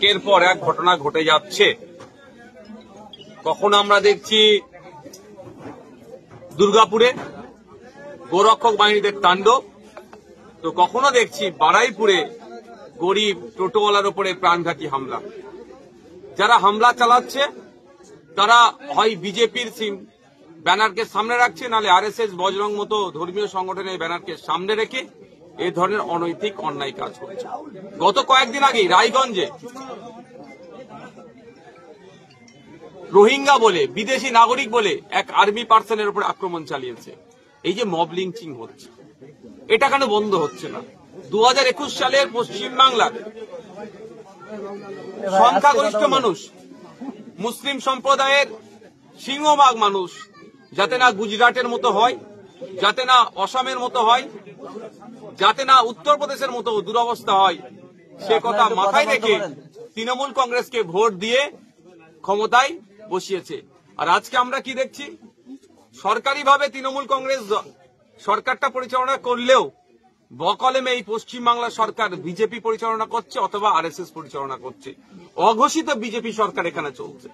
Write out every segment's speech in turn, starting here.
একের পর এক ঘটনা ঘটে যাচ্ছে। কখনো আমরা দেখছি দুর্গাপুরে গোরক্ষক বাহিনীদের তাণ্ডব, তো কখনো দেখছি বারুইপুরে গরিব টোটোওয়ালার উপরে প্রাণঘাতী হামলা। যারা হামলা চালাচ্ছে তারা হয় বিজেপির ব্যানারকে সামনে রাখছে, নাহলে আরএসএস বজরং মতো ধর্মীয় সংগঠনের ব্যানারকে সামনে রেখে এ ধরনের অনৈতিক অন্যায় কাজ করছে। গত কয়েকদিন আগেই রায়গঞ্জে রোহিঙ্গা বলে, বিদেশি নাগরিক বলে এক আর্মি পার্সনের উপর আক্রমণ চালিয়েছে। এই যে মব লিঞ্চিং হচ্ছে, এটা কেন বন্ধ হচ্ছে না? 2021 সালের পশ্চিমবাংলার সংখ্যাগরিষ্ঠ মানুষ, মুসলিম সম্প্রদায়ের সিংহভাগ মানুষ যাতে না গুজরাটের মতো হয়, যাতে না অসমের মতো হয়, যাতে না উত্তরপ্রদেশের মতো দুরবস্থা হয়, সে কথা মাথায় রেখে তৃণমূল কংগ্রেসকে ভোট দিয়ে ক্ষমতায় বসিয়েছে। আর আজকে আমরা কি দেখছি? সরকারিভাবে তৃণমূল কংগ্রেস সরকারটা পরিচালনা করলেও বকলমে এই পশ্চিমবাংলা সরকার বিজেপি পরিচালনা করছে অথবা আরএসএস পরিচালনা করছে। অঘোষিত বিজেপি সরকার এখানে চলছে।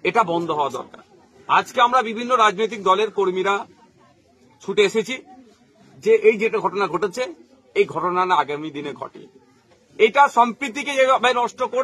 এটা বন্ধ হওয়া দরকার। আজকে আমরা বিভিন্ন রাজনৈতিক দলের কর্মীরা ছুটে এসেছি যে এই যেটা ঘটনা ঘটেছে, এই ঘটনা না আগামী দিনে ঘটে। এটা সম্প্রীতিকে যেভাবে নষ্ট